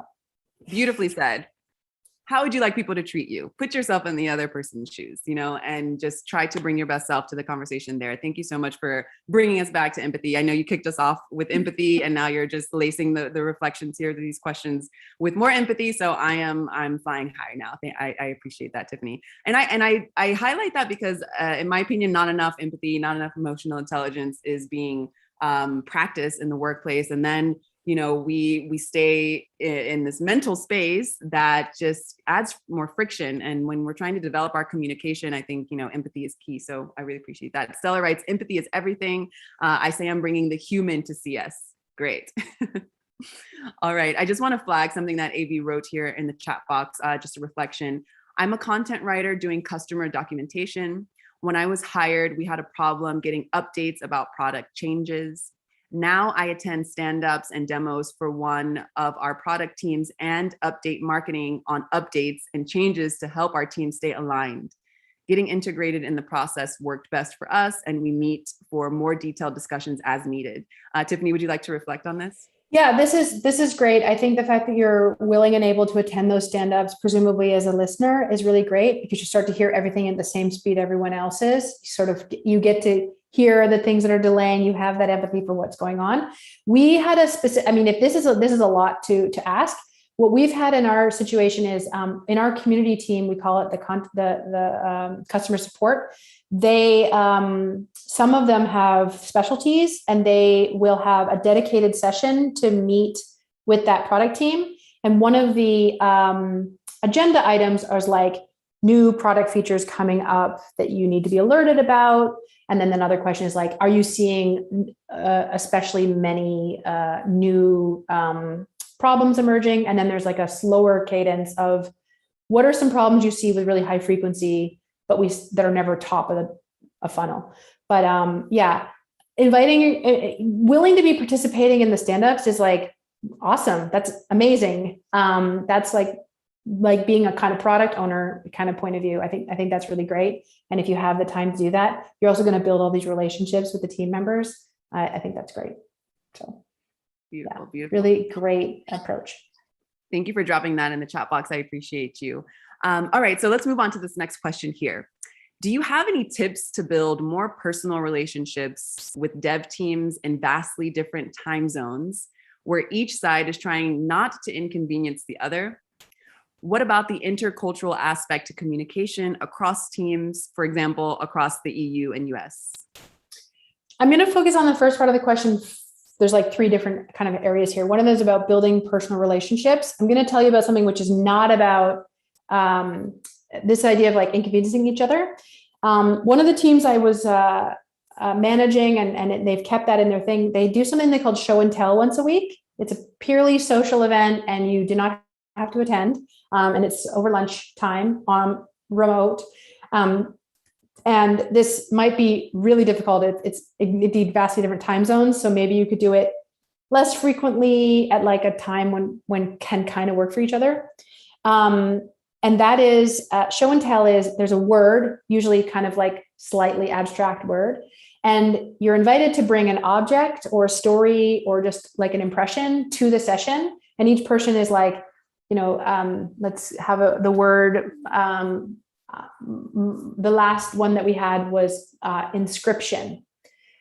Beautifully said. How would you like people to treat you? Put yourself in the other person's shoes, and just try to bring your best self to the conversation there. Thank you so much for bringing us back to empathy. I know you kicked us off with empathy, and now you're just lacing the reflections here to these questions with more empathy. So I'm flying high now. I appreciate that, Tiffany. And I highlight that because, in my opinion, not enough empathy, not enough emotional intelligence is being practiced in the workplace, and then we stay in this mental space that just adds more friction. And when we're trying to develop our communication, I think, empathy is key. So I really appreciate that. Stella writes, empathy is everything. I say I'm bringing the human to CS. Great. All right. I just want to flag something that AV wrote here in the chat box, just a reflection. I'm a content writer doing customer documentation. When I was hired, we had a problem getting updates about product changes. Now I attend stand-ups and demos for one of our product teams and update marketing on updates and changes to help our team stay aligned. Getting integrated in the process worked best for us, and we meet for more detailed discussions as needed. Tiffany, would you like to reflect on this? Yeah, this is great. I think the fact that you're willing and able to attend those stand-ups, presumably as a listener, is really great because you start to hear everything at the same speed everyone else is. You get to hear the things that are delaying. You have that empathy for what's going on. We had a specific. If this is a lot to ask. What we've had in our situation is in our community team, we call it the customer support. They some of them have specialties, and they will have a dedicated session to meet with that product team. And one of the agenda items is like new product features coming up that you need to be alerted about. And then another question is like, are you seeing especially many new problems emerging? And then there's like a slower cadence of what are some problems you see with really high frequency, but that are never top of a funnel. But willing to be participating in the stand-ups is like awesome. That's amazing. That's like being a kind of product owner kind of point of view. I think that's really great. And if you have the time to do that, you're also going to build all these relationships with the team members. I think that's great. So beautiful. Really great approach. Thank you for dropping that in the chat box. I appreciate you. All right, so let's move on to this next question here. Do you have any tips to build more personal relationships with dev teams in vastly different time zones where each side is trying not to inconvenience the other? What about the intercultural aspect to communication across teams, for example, across the EU and US? I'm going to focus on the first part of the question. There's like 3 different kind of areas here. One of those is about building personal relationships. I'm going to tell you about something which is not about this idea of like inconveniencing each other. One of the teams I was managing, and they've kept that in their thing. They do something they called show and tell once a week. It's a purely social event, and you do not have to attend. And it's over lunch time on remote. And this might be really difficult. It's indeed vastly different time zones. So maybe you could do it less frequently at like a time when can kind of work for each other. And that is show and tell is there's a word, usually kind of like slightly abstract word. And you're invited to bring an object or a story or just like an impression to the session. And each person is like, let's have the word. The last one that we had was inscription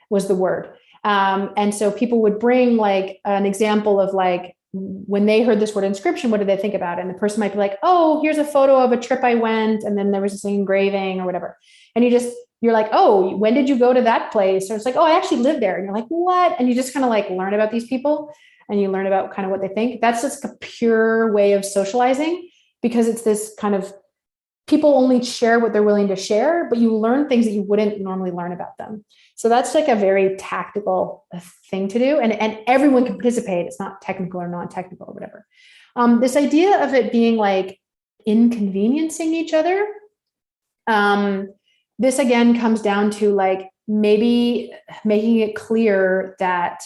was the word. And so people would bring like an example of like, when they heard this word inscription, what did they think about it? And the person might be like, oh, here's a photo of a trip I went. And then there was this engraving or whatever. And you're like, oh, when did you go to that place? Or it's like, oh, I actually lived there. And you're like, what? And you just kind of like learn about these people and you learn about kind of what they think. That's just a pure way of socializing, because it's this kind of people only share what they're willing to share, but you learn things that you wouldn't normally learn about them. So that's like a very tactical thing to do. And everyone can participate. It's not technical or non-technical or whatever. This idea of it being like inconveniencing each other. This again comes down to like maybe making it clear that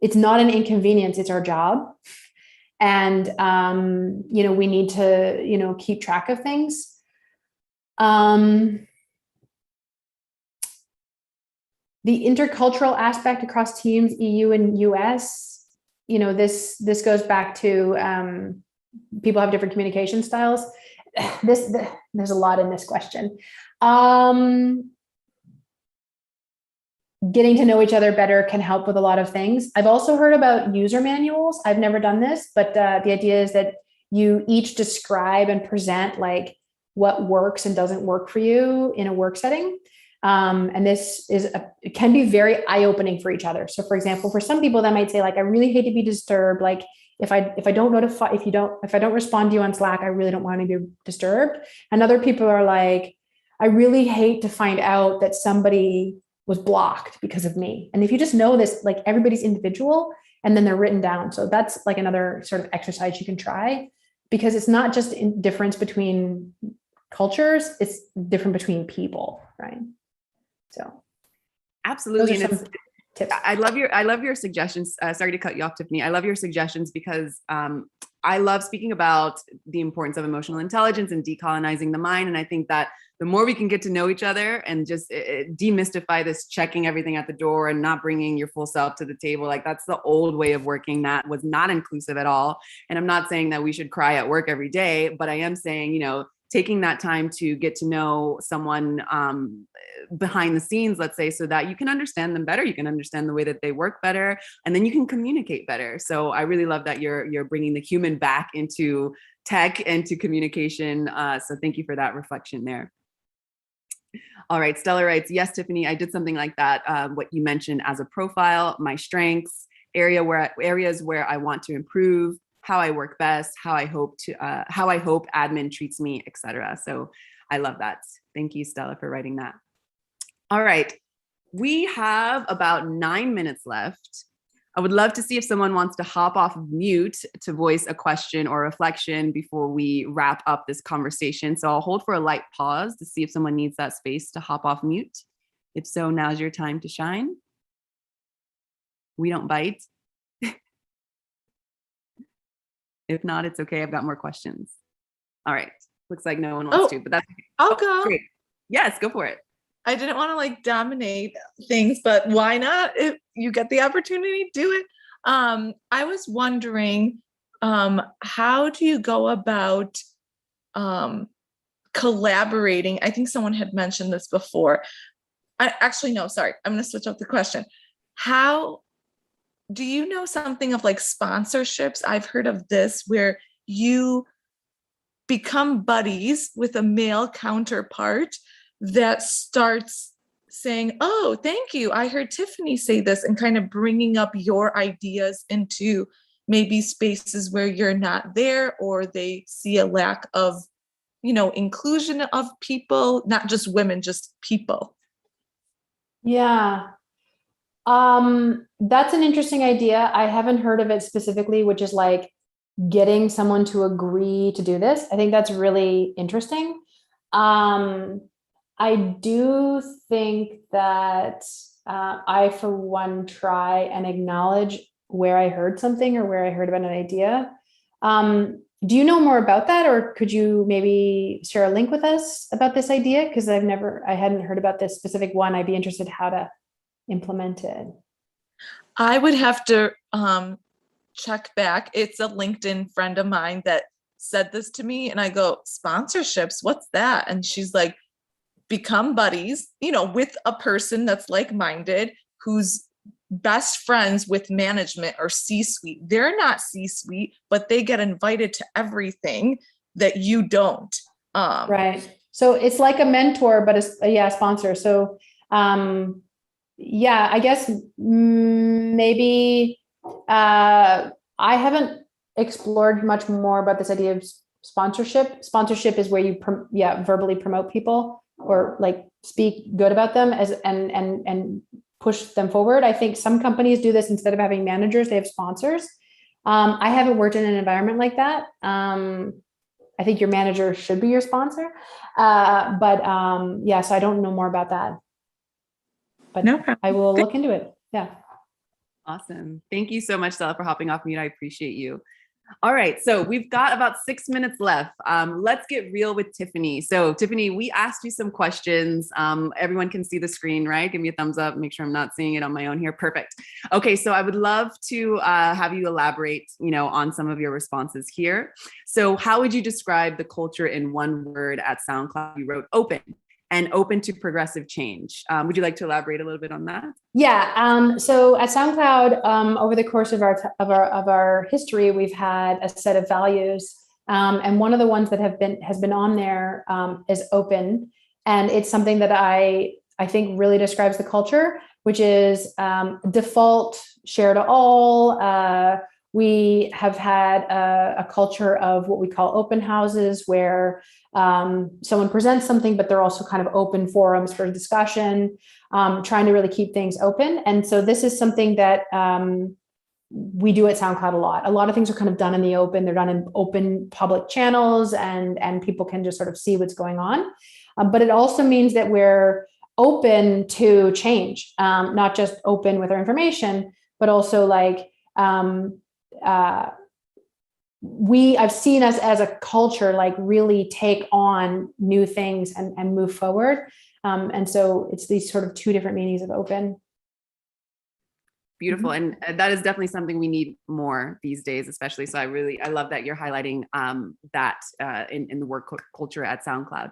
it's not an inconvenience, it's our job. And, we need to, keep track of things. The intercultural aspect across teams, EU and US, this goes back to people have different communication styles. There's a lot in this question. Getting to know each other better can help with a lot of things. I've also heard about user manuals. I've never done this, but the idea is that you each describe and present like what works and doesn't work for you in a work setting. And this it can be very eye-opening for each other. So for example, for some people that might say like, I really hate to be disturbed. Like if I don't notify, if I don't respond to you on Slack, I really don't want to be disturbed. And other people are like, I really hate to find out that somebody was blocked because of me. And if you just know this, like everybody's individual and then they're written down. So that's like another sort of exercise you can try, because it's not just difference between cultures, it's different between people, right? So absolutely. And tips. I love your suggestions. Sorry to cut you off, Tiffany. I love your suggestions because I love speaking about the importance of emotional intelligence and decolonizing the mind. And I think that the more we can get to know each other and just demystify this checking everything at the door and not bringing your full self to the table, like that's the old way of working that was not inclusive at all. And I'm not saying that we should cry at work every day, but I am saying, taking that time to get to know someone behind the scenes, let's say, so that you can understand them better, you can understand the way that they work better, and then you can communicate better. So I really love that you're bringing the human back into tech and to communication. So thank you for that reflection there. All right, Stella writes, yes, Tiffany, I did something like that. What you mentioned as a profile, my strengths, areas where I want to improve, how I work best, how I hope admin treats me, etc. So I love that. Thank you, Stella, for writing that. All right, we have about 9 minutes left. I would love to see if someone wants to hop off of mute to voice a question or reflection before we wrap up this conversation. So I'll hold for a light pause to see if someone needs that space to hop off mute. If so, now's your time to shine. We don't bite. If not, it's okay. I've got more questions. All right. Looks like no one wants to, but that's okay. I'll go. Great. Yes, go for it. I didn't want to like dominate things, but why not? If you get the opportunity, do it. I was wondering, how do you go about collaborating. I think someone had mentioned this before. No, sorry. I'm going to switch up the question. How do you know something of like sponsorships? I've heard of this where you become buddies with a male counterpart that starts saying, oh, thank you, I heard Tiffany say this, and kind of bringing up your ideas into maybe spaces where you're not there, or they see a lack of, inclusion of people, not just women, just people. Yeah. That's an interesting idea. I haven't heard of it specifically, which is like getting someone to agree to do this. I think that's really interesting. I do think that I, for one, try and acknowledge where I heard something or where I heard about an idea. Do you know more about that, or could you maybe share a link with us about this idea? Because I hadn't heard about this specific one. I'd be interested how to implement it. I would have to check back. It's a LinkedIn friend of mine that said this to me, and I go, sponsorships, what's that? And she's like, become buddies, with a person that's like-minded, who's best friends with management or C-suite. They're not C-suite, but they get invited to everything that you don't. Right. So it's like a mentor, but a sponsor. So I guess maybe I haven't explored much more about this idea of sponsorship. Sponsorship is where you verbally promote people or like speak good about them and push them forward. I think some companies do this. Instead of having managers, they have sponsors. I haven't worked in an environment like that. I think your manager should be your sponsor. So I don't know more about that. But no problem. I will look into it. Yeah. Awesome. Thank you so much, Stella, for hopping off mute. I appreciate you. All right. So we've got about 6 minutes left. Let's get real with Tiffany. So Tiffany, we asked you some questions. Everyone can see the screen, right? Give me a thumbs up. Make sure I'm not seeing it on my own here. Perfect. Okay. So I would love to have you elaborate, on some of your responses here. So how would you describe the culture in one word at SoundCloud? You wrote open. And open to progressive change. Would you like to elaborate a little bit on that? Yeah. So at SoundCloud, over the course of our history, we've had a set of values, and one of the ones that has been on there is open, and it's something that I think really describes the culture, which is default, share to all. We have had a culture of what we call open houses, where someone presents something, but they're also kind of open forums for discussion, trying to really keep things open. And so this is something that we do at SoundCloud a lot. A lot of things are kind of done in the open. They're done in open public channels, and people can just sort of see what's going on. But it also means that we're open to change, not just open with our information, but also like, I've seen us as a culture, like really take on new things and move forward. And so it's these sort of two different meanings of open. Beautiful. And that is definitely something we need more these days, especially. So I love that you're highlighting that in the work culture at SoundCloud.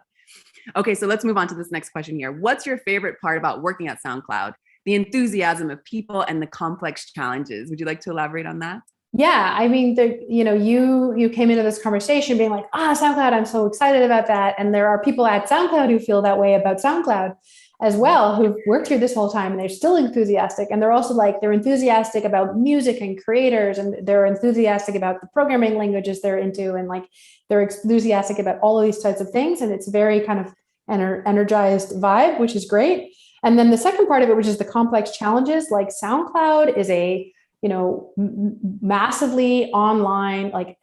Okay, so let's move on to this next question here. What's your favorite part about working at SoundCloud? The enthusiasm of people and the complex challenges. Would you like to elaborate on that? Yeah, I mean, you came into this conversation being like, SoundCloud, I'm so excited about that. And there are people at SoundCloud who feel that way about SoundCloud as well, who've worked here this whole time, and they're still enthusiastic. And they're also like, they're enthusiastic about music and creators, and they're enthusiastic about the programming languages they're into. And like, they're enthusiastic about all of these types of things. And it's a very kind of energized vibe, which is great. And then the second part of it, which is the complex challenges, like SoundCloud is a massively online, like,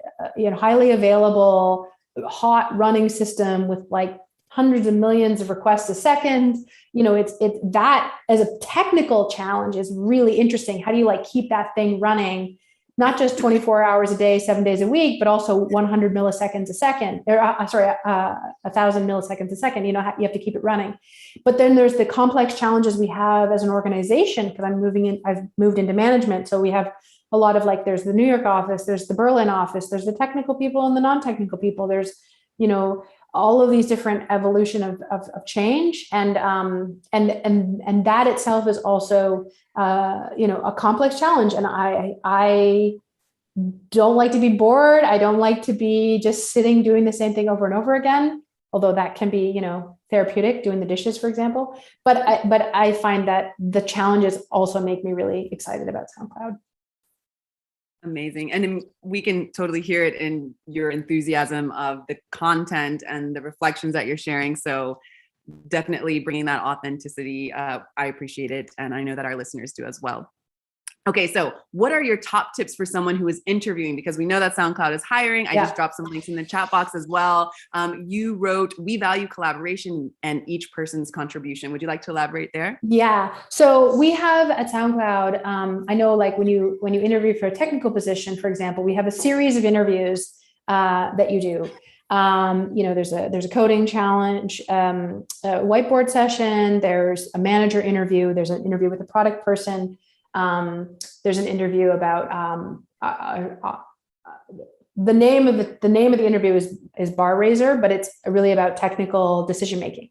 highly available, hot running system with like hundreds of millions of requests a second. It's that as a technical challenge is really interesting. How do you like keep that thing running, not just 24 hours a day, 7 days a week, but also 100 milliseconds a second, or 1,000 milliseconds a second, you have to keep it running. But then there's the complex challenges we have as an organization, because I've moved into management. So we have a lot of like, there's the New York office, there's the Berlin office, there's the technical people and the non-technical people. There's all of these different evolution of change, and that itself is also a complex challenge. And I don't like to be bored. I don't like to be just sitting doing the same thing over and over again, although that can be, therapeutic, doing the dishes, for example. But I find that the challenges also make me really excited about SoundCloud. Amazing. And we can totally hear it in your enthusiasm of the content and the reflections that you're sharing. So definitely bringing that authenticity. I appreciate it. And I know that our listeners do as well. Okay, so what are your top tips for someone who is interviewing? Because we know that SoundCloud is hiring. I just dropped some links in the chat box as well. You wrote, "We value collaboration and each person's contribution." Would you like to elaborate there? Yeah. So we have at SoundCloud, I know, like when you interview for a technical position, for example, we have a series of interviews that you do. There's a coding challenge, a whiteboard session. There's a manager interview. There's an interview with a product person. There's an interview about the name of the interview is Bar Raiser, but it's really about technical decision making.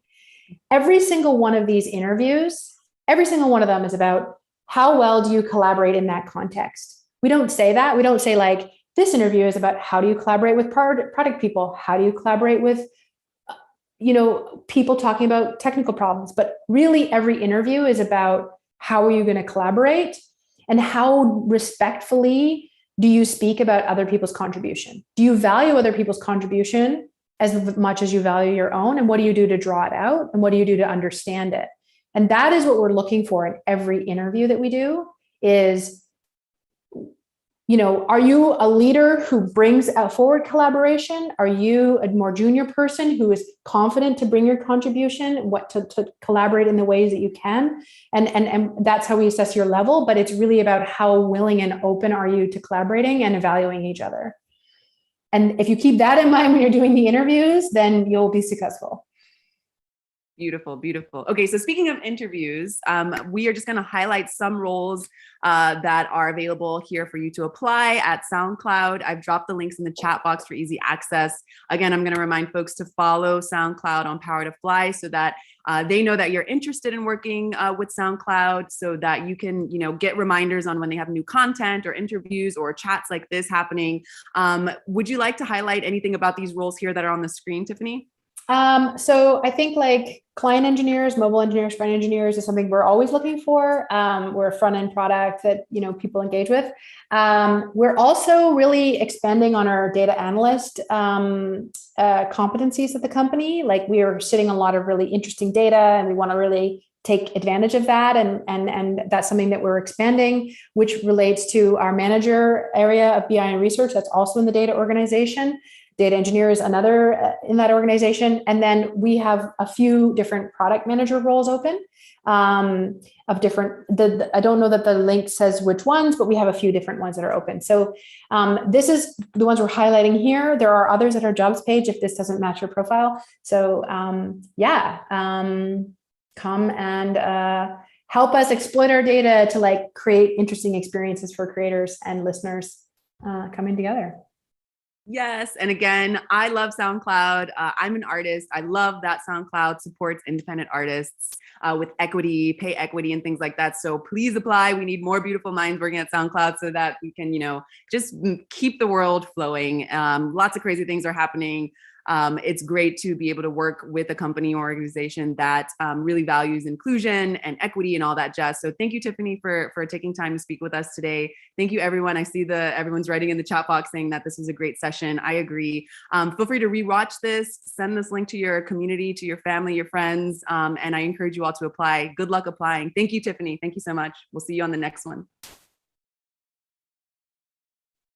Every single one of these interviews, every single one of them is about how well do you collaborate in that context. We don't say that. We don't say like, this interview is about how do you collaborate with product people? How do you collaborate with people talking about technical problems? But really every interview is about how are you going to collaborate, and how respectfully do you speak about other people's contribution? Do you value other people's contribution as much as you value your own? And what do you do to draw it out? And what do you do to understand it? And that is what we're looking for in every interview that we do is, are you a leader who brings forward collaboration? Are you a more junior person who is confident to bring your contribution, to collaborate in the ways that you can? And that's how we assess your level, but it's really about how willing and open are you to collaborating and evaluating each other. And if you keep that in mind when you're doing the interviews, then you'll be successful. Beautiful, beautiful. Okay, so speaking of interviews, we are just going to highlight some roles that are available here for you to apply at SoundCloud. I've dropped the links in the chat box for easy access. Again, I'm going to remind folks to follow SoundCloud on Power to Fly so that they know that you're interested in working with SoundCloud, so that you can, get reminders on when they have new content or interviews or chats like this happening. Would you like to highlight anything about these roles here that are on the screen, Tiffany? So I think like client engineers, mobile engineers, front engineers is something we're always looking for. We're a front end product that, people engage with. We're also really expanding on our data analyst competencies at the company. Like we are sitting a lot of really interesting data and we want to really take advantage of that. And that's something that we're expanding, which relates to our manager area of BI and research. That's also in the data organization. Data engineer is another in that organization. And then we have a few different product manager roles open of different, I don't know that the link says which ones, but we have a few different ones that are open. So this is the ones we're highlighting here. There are others at our jobs page if this doesn't match your profile. So come and help us exploit our data to create interesting experiences for creators and listeners coming together. Yes. And again, I love SoundCloud. I'm an artist. I love that SoundCloud supports independent artists with equity, pay equity, and things like that. So please apply. We need more beautiful minds working at SoundCloud so that we can, just keep the world flowing. Lots of crazy things are happening. It's great to be able to work with a company or organization that really values inclusion and equity and all that jazz. So thank you, Tiffany, for taking time to speak with us today. Thank you, everyone. I see everyone's writing in the chat box saying that this was a great session. I agree. Feel free to rewatch this, send this link to your community, to your family, your friends, and I encourage you all to apply. Good luck applying. Thank you, Tiffany. Thank you so much. We'll see you on the next one.